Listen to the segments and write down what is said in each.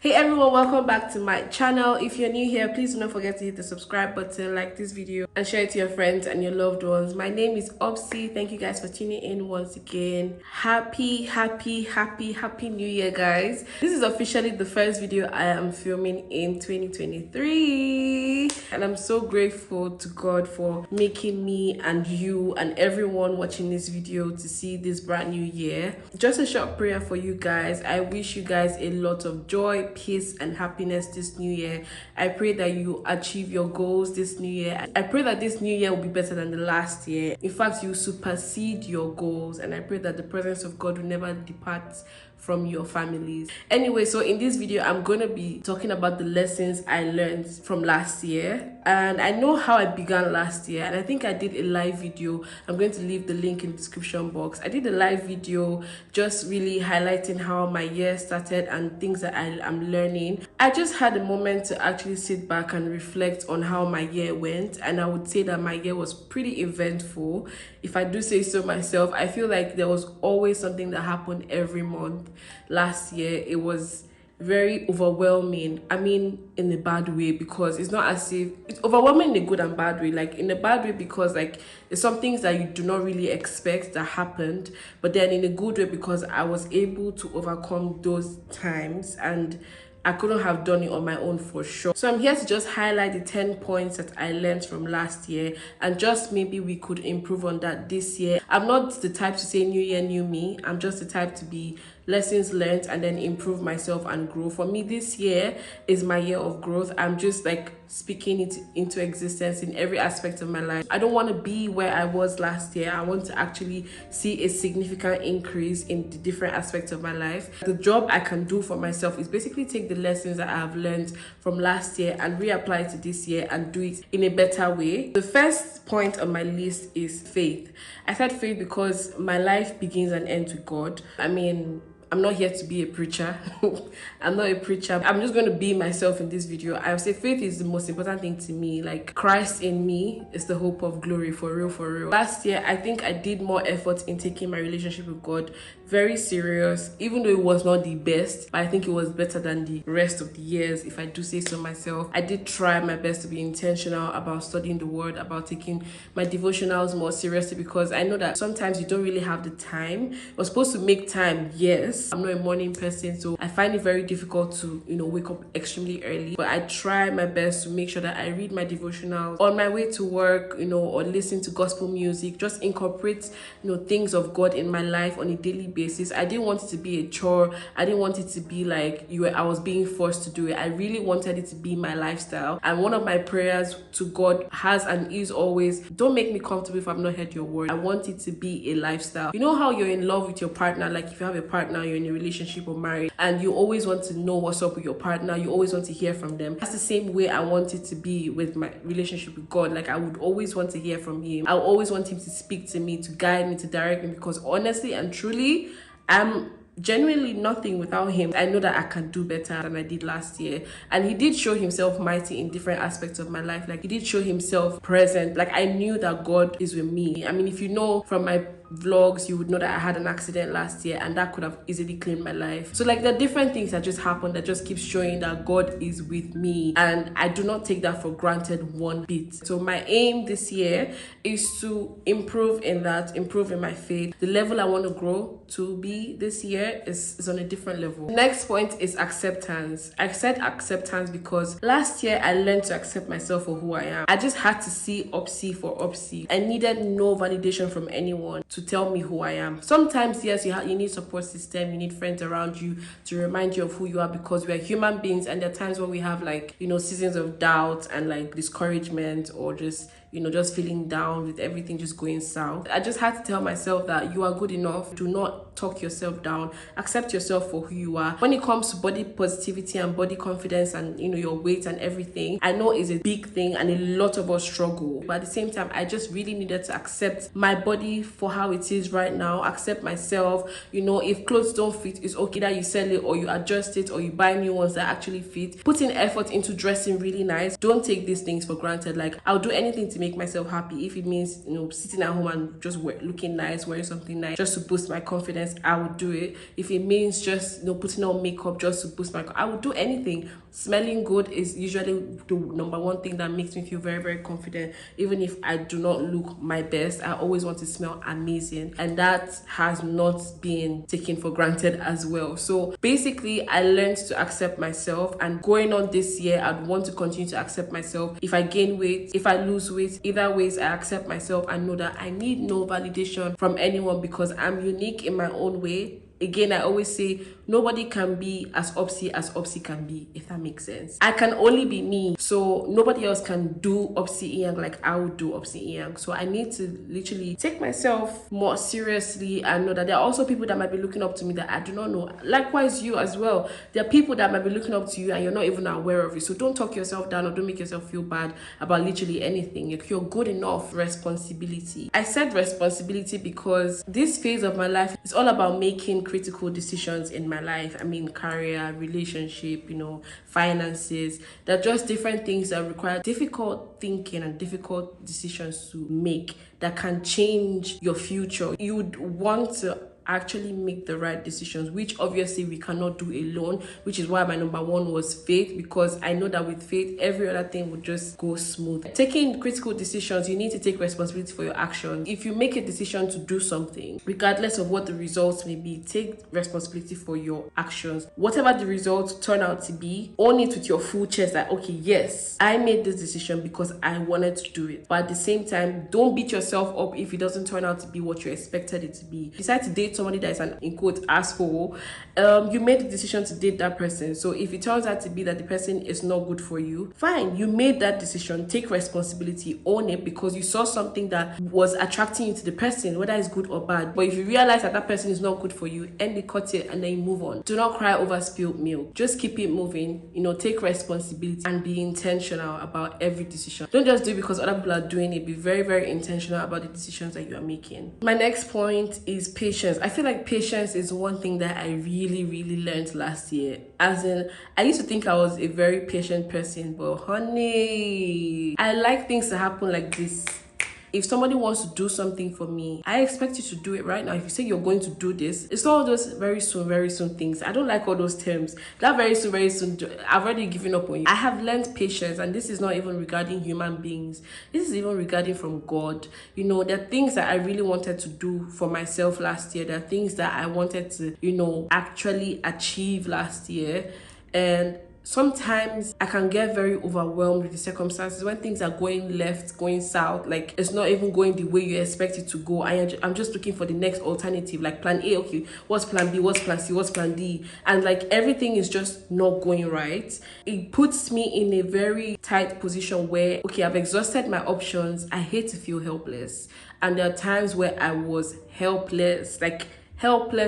Hey everyone, welcome back to my channel. If you're new here, please do not forget to hit the subscribe button, like this video, and share it to your friends and your loved ones. My name is Obsy. Thank you guys for tuning in once again. Happy New Year, guys. This is officially the first video I am filming in 2023. And I'm so grateful to God for making me and you and everyone watching this video to see this brand new year. Just a short prayer for you guys. I wish you guys a lot of joy, peace and happiness this new year. I pray that you achieve your goals this new year. I pray that this new year will be better than the last year. In fact, you supersede your goals, and I pray that the presence of God will never depart from your families. Anyway, so in this video I'm going to be talking about the lessons I learned from last year. And I know how I began last year, and I think I did a live video. I'm going to leave the link in the description box. I did a live video just really highlighting how my year started and things that I am learning. I just had a moment to actually sit back and reflect on how my year went, and I would say that my year was pretty eventful. If I do say so myself, I feel like there was always something that happened every month. Last year it was very overwhelming. I mean, in a bad way, because it's not as if it's overwhelming in a good and bad way. Like in a bad way because like there's some things that you do not really expect that happened, but then in a good way because I was able to overcome those times and I couldn't have done it on my own for sure. So I'm here to just highlight the 10 points that I learned from last year, and just maybe we could improve on that this year. I'm not the type to say new year, new me. I'm just the type to be lessons learned and then improve myself and grow. For me, this year is my year of growth. I'm just like speaking it into existence in every aspect of my life. I don't want to be where I was last year. I want to actually see a significant increase in the different aspects of my life. The job I can do for myself is basically take the lessons that I have learned from last year and reapply it to this year and do it in a better way. The first point on my list is faith. I said faith because my life begins and ends with God. I mean, I'm not here to be a preacher. I'm not a preacher. I'm just going to be myself in this video. I would say faith is the most important thing to me. Like Christ in me is the hope of glory, for real, for real. Last year, I think I did more effort in taking my relationship with God very serious, even though it was not the best, but I think it was better than the rest of the years, if I do say so myself. I did try my best to be intentional about studying the word, about taking my devotionals more seriously, because I know that sometimes you don't really have the time. You're supposed to make time, yes. I'm not a morning person, so I find it very difficult to, wake up extremely early, but I try my best to make sure that I read my devotionals on my way to work, or listen to gospel music, just incorporate, things of God in my life on a daily basis. I didn't want it to be a chore. I didn't want it to be like I was being forced to do it. I really wanted it to be my lifestyle. And one of my prayers to God has and is always, don't make me comfortable if I've not heard your word. I want it to be a lifestyle. You know how you're in love with your partner, like if you have a partner, you're in a relationship or married, and you always want to know what's up with your partner, you always want to hear from them. That's the same way I want it to be with my relationship with God. Like I would always want to hear from him. I always want him to speak to me, to guide me, to direct me, because honestly and truly, I'm genuinely nothing without him. I know that I can do better than I did last year, and he did show himself mighty in different aspects of my life. Like he did show himself present. Like I knew that God is with me. I mean, if you know from my vlogs, you would know that I had an accident last year, and that could have easily claimed my life. So like the different things that just happened that just keeps showing that God is with me, and I do not take that for granted one bit. So my aim this year is to improve in my faith. The level I want to grow to be this year is on a different level. The next point is acceptance. I said acceptance because last year I learned to accept myself for who I am. I just had to see Obsy for Obsy. I needed no validation from anyone to tell me who I am. Sometimes, yes, you need support system, you need friends around you to remind you of who you are, because we are human beings, and there are times when we have like, seasons of doubt and like discouragement, or just just feeling down with everything just going south. I just had to tell myself that you are good enough. Do not talk yourself down. Accept yourself for who you are. When it comes to body positivity and body confidence and your weight and everything, I know it's a big thing and a lot of us struggle, but at the same time I just really needed to accept my body for how it is right now. Accept myself. If clothes don't fit, it's okay that you sell it or you adjust it or you buy new ones that actually fit. Put in effort into dressing really nice. Don't take these things for granted. Like I'll do anything to make myself happy, if it means, you know, sitting at home and just looking nice, wearing something nice just to boost my confidence, I would do it. If it means just, you know, putting on makeup just to boost my, I would do anything. Smelling good is usually the number one thing that makes me feel very, very confident. Even if I do not look my best, I always want to smell amazing, and that has not been taken for granted as well. So basically, I learned to accept myself, and going on this year, I'd want to continue to accept myself. If I gain weight, if I lose weight, either ways, I accept myself and know that I need no validation from anyone because I'm unique in my own way. Again, I always say nobody can be as Obsy can be, if that makes sense. I can only be me, so nobody else can do Obsy Inyang like I would do Obsy Inyang. So I need to literally take myself more seriously and know that there are also people that might be looking up to me that I do not know. Likewise, you as well. There are people that might be looking up to you and you're not even aware of it. So don't talk yourself down or don't make yourself feel bad about literally anything. If you're good enough, responsibility. I said responsibility because this phase of my life is all about making critical decisions in my life. I mean, career, relationship, you know, finances. They're just different things that require difficult thinking and difficult decisions to make that can change your future. You would want to actually make the right decisions, which obviously we cannot do alone, which is why my number one was faith, because I know that with faith every other thing would just go smooth. Taking critical decisions, you need to take responsibility for your actions. If you make a decision to do something, regardless of what the results may be, take responsibility for your actions. Whatever the results turn out to be, own it with your full chest that, okay, yes, I made this decision because I wanted to do it. But at the same time, don't beat yourself up if it doesn't turn out to be what you expected it to be. Decide to date somebody that is an, in quote, asshole. You made the decision to date that person. So if it turns out to be that the person is not good for you, fine, you made that decision. Take responsibility, own it, because you saw something that was attracting you to the person, whether it's good or bad. But if you realize that that person is not good for you, end it, cut it, and then you move on. Do not cry over spilled milk. Just keep it moving. You know, take responsibility and be intentional about every decision. Don't just do it because other people are doing it. Be very, very intentional about the decisions that you are making. My next point is patience. I feel like patience is one thing that I really learned last year. As in, I used to think I was a very patient person, but honey, I like things to happen like this. If somebody wants to do something for me, I expect you to do it right now. If you say you're going to do this, it's all those very soon things. I don't like all those terms. That very soon, I've already given up on you. I have learned patience, and this is not even regarding human beings. This is even regarding from God. You know, there are things that I really wanted to do for myself last year. There are things that I wanted to, you know, actually achieve last year. And sometimes I can get very overwhelmed with the circumstances when things are going left, going south, like it's not even going the way you expect it to go. I'm just looking for the next alternative, like plan A, okay, what's plan B, what's plan C, what's plan D, and like everything is just not going right. It puts me in a very tight position where, okay, I've exhausted my options. I hate to feel helpless, and there are times where I was helpless,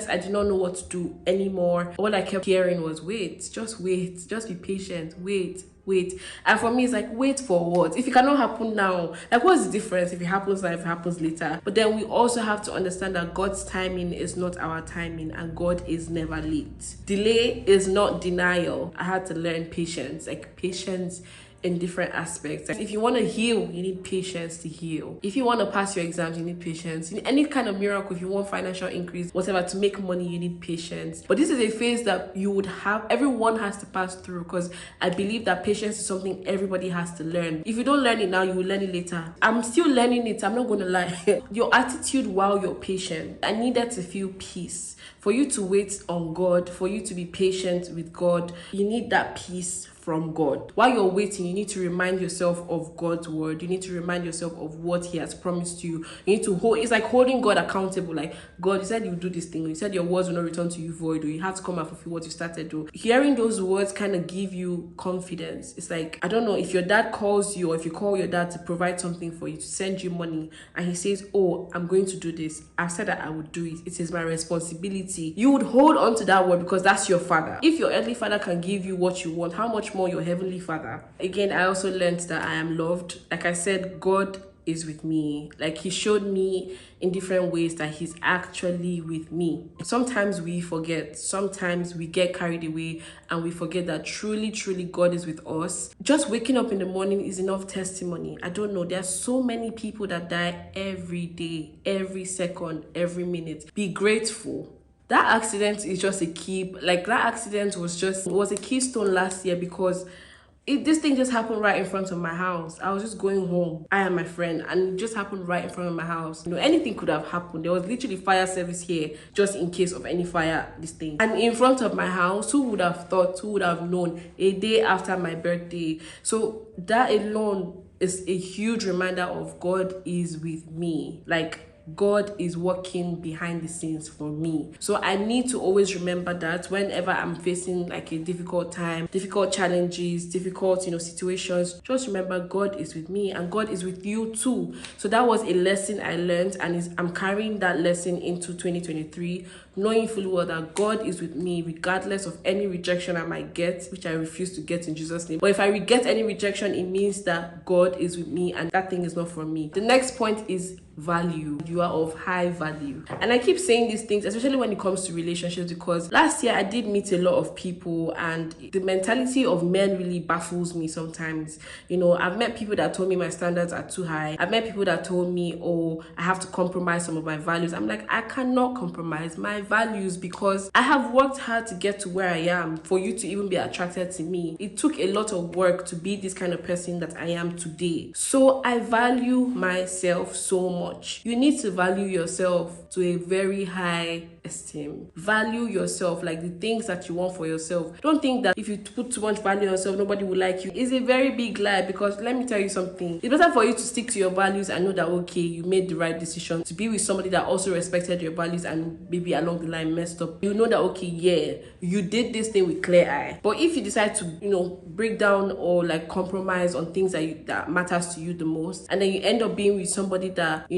I did not know what to do anymore. All I kept hearing was wait, just be patient, wait. And for me, it's like, wait for what? If it cannot happen now, like what's the difference if it happens now, if it happens later? But then we also have to understand that God's timing is not our timing, and God is never late. Delay is not denial. I had to learn patience, like patience in different aspects. Like if you want to heal, you need patience to heal. If you want to pass your exams, you need patience. You need any kind of miracle, if you want financial increase, whatever, to make money, you need patience. But this is a phase that you would have, everyone has to pass through, because I believe that patience is something everybody has to learn. If you don't learn it now, you will learn it later. I'm still learning it, I'm not going to lie. Your attitude while you're patient. I needed to feel peace. For you to wait on God, for you to be patient with God, you need that peace from God. While you're waiting, you need to remind yourself of God's word. You need to remind yourself of what he has promised you. You need to hold, it's like holding God accountable. Like, God, you said you do this thing. You said your words will not return to you void, or you have to come and fulfill what you started to. Hearing those words kind of give you confidence. It's like, I don't know, if your dad calls you, or if you call your dad to provide something for you, to send you money, and he says, oh, I'm going to do this. I've said that I would do it. It is my responsibility. You would hold on to that word because that's your father. If your earthly father can give you what you want, how much more your heavenly father? Again, I also learned that I am loved. Like I said, God is with me. Like, he showed me in different ways that he's actually with me. Sometimes we forget, sometimes we get carried away and we forget that truly God is with us. Just waking up in the morning is enough testimony. I don't know, there's so many people that die every day, every second, every minute. Be grateful. That accident is just a key, like that accident was a keystone last year, because this thing just happened right in front of my house. I was just going home, I and my friend, and it just happened right in front of my house. You know, anything could have happened. There was literally fire service here just in case of any fire, this thing. And in front of my house, who would have thought, who would have known, a day after my birthday? So that alone is a huge reminder of God is with me. Like, God is working behind the scenes for me. So I need to always remember that whenever I'm facing like a difficult time, difficult challenges, difficult, situations, just remember God is with me and God is with you too. So that was a lesson I learned, and I'm carrying that lesson into 2023, knowing fully well that God is with me regardless of any rejection I might get, which I refuse to get in Jesus' name. But if I get any rejection, it means that God is with me and that thing is not for me. The next point is value. You are of high value. And I keep saying these things, especially when it comes to relationships, because last year I did meet a lot of people and the mentality of men really baffles me sometimes. I've met people that told me my standards are too high. I've met people that told me, oh, I have to compromise some of my values. I'm like, I cannot compromise my values because I have worked hard to get to where I am for you to even be attracted to me. It took a lot of work to be this kind of person that I am today. So I value myself so much. You need to value yourself to a very high esteem. Value yourself, like the things that you want for yourself. Don't think that if you put too much value on yourself, nobody will like you. It's a very big lie, because let me tell you something. It's better for you to stick to your values and know that, okay, you made the right decision to be with somebody that also respected your values and maybe along the line messed up. You know that, okay, yeah, you did this thing with clear eye. But if you decide to, break down or like compromise on things that matters to you the most, and then you end up being with somebody that,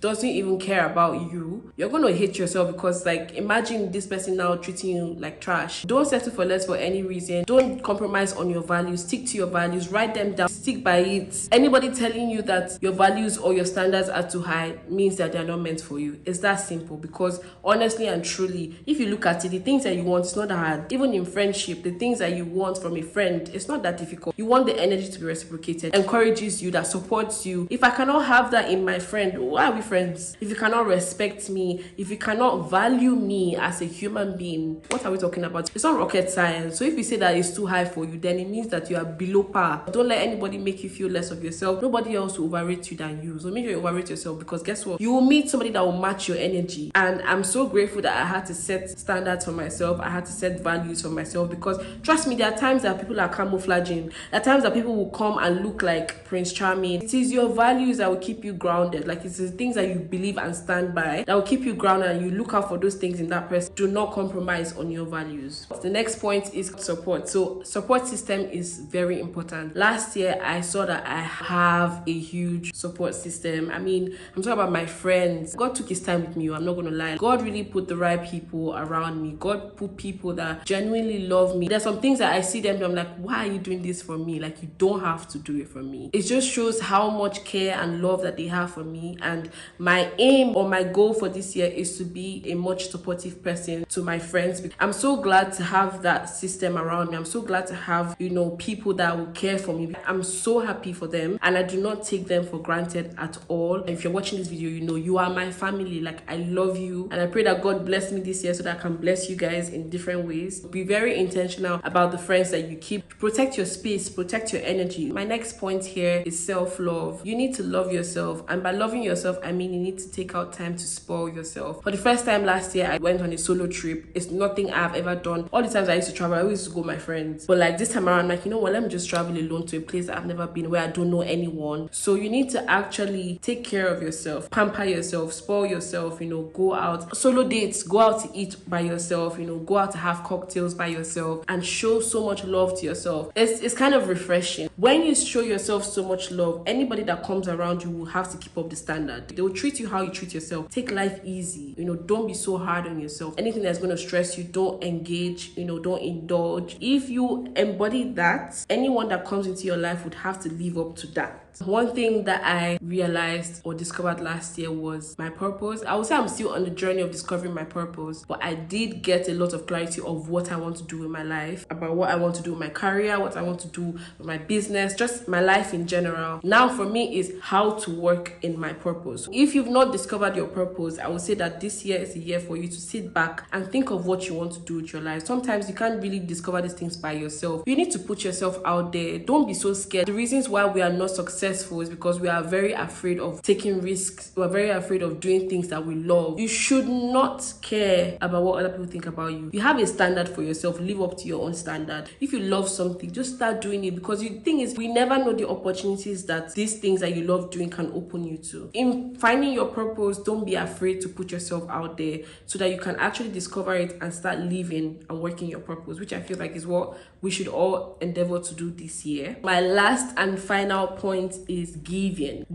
doesn't even care about you, you're going to hate yourself, because like, imagine this person now treating you like trash. Don't settle for less for any reason. Don't compromise on your values. Stick to your values. Write them down. Stick by it. Anybody telling you that your values or your standards are too high means that they're not meant for you. It's that simple, because honestly and truly, if you look at it, the things that you want, it's not that hard. Even in friendship, the things that you want from a friend, it's not that difficult. You want the energy to be reciprocated, encourages you, that supports you. If I cannot have that in my friend, why are we friends? If you cannot respect me, if you cannot value me as a human being, what are we talking about? It's not rocket science. So if you say that it's too high for you, then it means that you are below par. Don't let anybody make you feel less of yourself. Nobody else will overrate you than you. So make sure you overrate yourself, because guess what? You will meet somebody that will match your energy. And I'm so grateful that I had to set standards for myself. I had to set values for myself, because trust me, there are times that people are camouflaging. There are times that people will come and look like Prince Charming. It is your values that will keep you grounded. Like, it's the things that you believe and stand by that will keep you grounded, and you look out for those things in that person. Do not compromise on your values. The next point is support. So support system is very important. Last year I saw that I have a huge support system. I mean, I'm talking about my friends. God took his time with me. I'm not gonna lie. God really put the right people around me. God put people that genuinely love me. There's some things that I see them, I'm like, why are you doing this for me? Like, you don't have to do it for me. It just shows how much care and love that they have for me. And my aim or my goal for this year is to be a much supportive person to my friends. I'm so glad to have that system around me. I'm so glad to have, people that will care for me. I'm so happy for them, and I do not take them for granted at all. If you're watching this video, you are my family. Like, I love you, and I pray that God bless me this year so that I can bless you guys in different ways. Be very intentional about the friends that you keep. Protect your space, protect your energy. My next point here is self-love. You need to love yourself, and by loving yourself, I mean you need to take out time to spoil yourself. For the first time last year, I went on a solo trip. It's nothing I've ever done. All the times I used to travel, I always used to go with my friends. But like this time around, I'm like, you know what, let me just travel alone to a place that I've never been, where I don't know anyone. So you need to actually take care of yourself, pamper yourself, spoil yourself, go out. Solo dates, go out to eat by yourself, go out to have cocktails by yourself, and show so much love to yourself. It's kind of refreshing. When you show yourself so much love, anybody that comes around you will have to keep up the standard. They will treat you how you treat yourself. Take life easy. Don't be so hard on yourself. Anything that's going to stress you, don't engage, don't indulge. If you embody that, anyone that comes into your life would have to live up to that. One thing that I realized or discovered last year was my purpose. I would say I'm still on the journey of discovering my purpose, but I did get a lot of clarity of what I want to do in my life, about what I want to do in my career, what I want to do with my business, just my life in general. Now for me is how to work in my purpose. If you've not discovered your purpose, I would say that this year is a year for you to sit back and think of what you want to do with your life. Sometimes you can't really discover these things by yourself. You need to put yourself out there. Don't be so scared. The reasons why we are not successful is because we are very afraid of taking risks. We're very afraid of doing things that we love. You should not care about what other people think about you. You have a standard for yourself. Live up to your own standard. If you love something, just start doing it, because the thing is, we never know the opportunities that these things that you love doing can open you to. In finding your purpose, don't be afraid to put yourself out there so that you can actually discover it and start living and working your purpose, which I feel like is what we should all endeavor to do this year. My last and final point is giving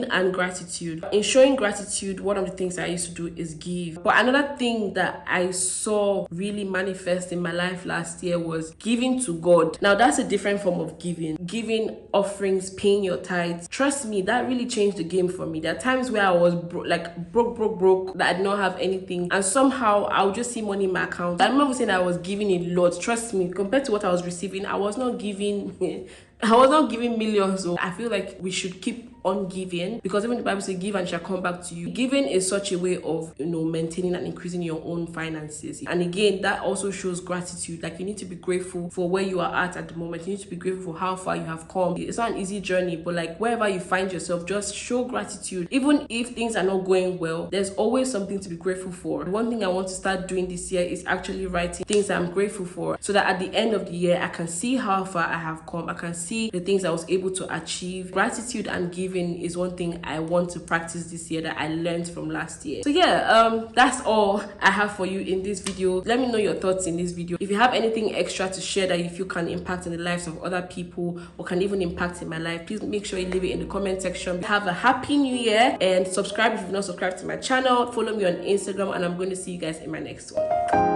and gratitude. In showing gratitude, one of the things I used to do is give. But another thing that I saw really manifest in my life last year was giving to God. Now that's a different form of giving offerings, paying your tithes. Trust me, that really changed the game for me. There are times where I was broke, that I did not have anything, and somehow I would just see money in my account. I remember saying I was giving a lot. Trust me, compared to what I was receiving, I was not giving millions. So I feel like we should keep on giving, because even the Bible says give and it shall come back to you. Giving is such a way of maintaining and increasing your own finances. And again, that also shows gratitude. Like, you need to be grateful for where you are at the moment. You need to be grateful for how far you have come. It's not an easy journey, but like wherever you find yourself, just show gratitude. Even if things are not going well, there's always something to be grateful for. One thing I want to start doing this year is actually writing things I'm grateful for, so that at the end of the year I can see how far I have come. I can see the things I was able to achieve. Gratitude and giving is one thing I want to practice this year that I learned from last year. So yeah, that's all I have for you in this video. Let me know your thoughts in this video. If you have anything extra to share that you feel can impact in the lives of other people, or can even impact in my life, please make sure you leave it in the comment section. Have a happy new year, and subscribe if you've not subscribed to my channel. Follow me on Instagram, and I'm going to see you guys in my next one.